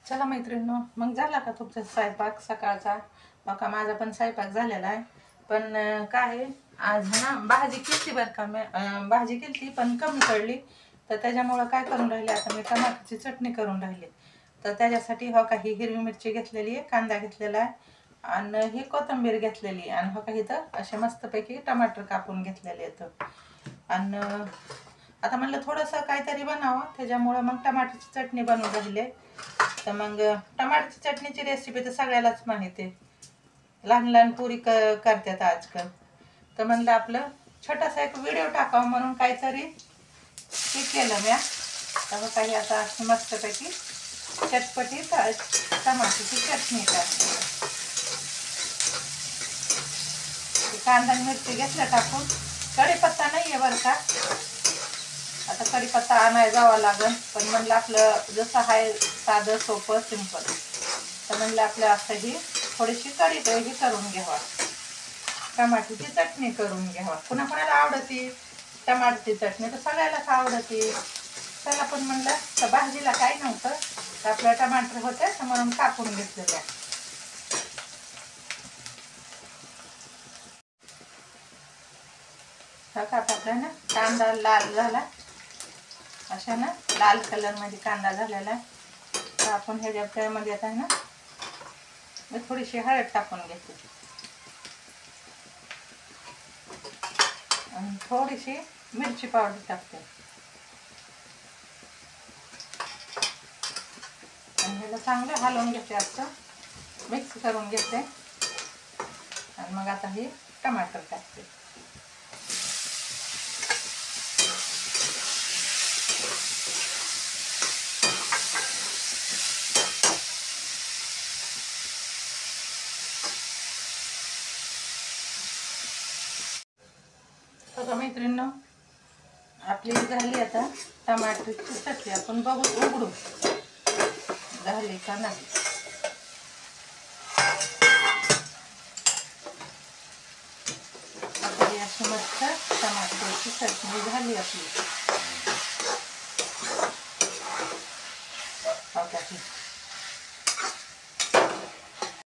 चला मैत्रिणींनो, मग झाला का तुमचा स्वयंपाक सकाळचा? बघा माझा पण स्वयंपाक झालेला आहे. पण काय आहे, आज ना भाजी केली बरं का मी, भाजी केली पण कमी पडली. तर त्याच्यामुळं काय करून राहिले, आता मी टमाटरची चटणी करून राहिले. तर त्याच्यासाठी हो का ही हिरवी मिरची घेतलेली आहे, कांदा घेतलेला आहे आणि ही कोथिंबीर घेतलेली आहे आणि हो का इथं असे मस्तपैकी टमाटर कापून घेतलेले आहेत. आणि आता म्हणलं थोडंसं काहीतरी बनावं, त्याच्यामुळं मग टमाटरची चटणी बनवून राहिले. तर मग टमाटरची चटणीची रेसिपी तर सगळ्यालाच माहिती आहे, लहान लहान पुरी करतात आजकाल. तर म्हणलं आपलं छोटासा एक व्हिडिओ टाकावं म्हणून काहीतरी हे केलं मी. तर काही आता अशी मस्तपैकी चटपटी टमाटरची चटणी टाकते. कांदा मिरची घेतल्या टाकून. कढीपत्ता नाही आहे बरं का, आता कढीपत्ता आणायला जावं लागेल. पण म्हणलं आपलं जसं आहे साधं सोपं सिंपल, तर म्हणलं आपलं असं ही थोडीशी कढी ही करून घ्यावा, टमाटरची चटणी करून घ्यावा. कुणा कोणाला आवडती टमाटरची चटणी, तर सगळ्यालाच आवडते. त्याला पण म्हणलं तर भाजीला काही नव्हतं, तर आपलं टमाटर होते तर म्हणून कापून घेतलेल्या. आता आपला ना कांदा लाल झाला, अशा ना लाल कलरमध्ये कांदा झालेला आहे. तर आपण ह्याच्यामध्ये आता ना मी थोडीशी हळद टाकून घेते आणि थोडीशी मिरची पावडर टाकते आणि ह्याला चांगलं हलवून घेते, असं मिक्स करून घेते. आणि मग आता हे टमाटर टाकते. बघा मैत्रिणींनो, आपली झाली आता टमाटरची चटणी. आपण बघू उघडू झाली का नाही. आता ही अशी मस्त टमाटरची चटणी झाली आपली.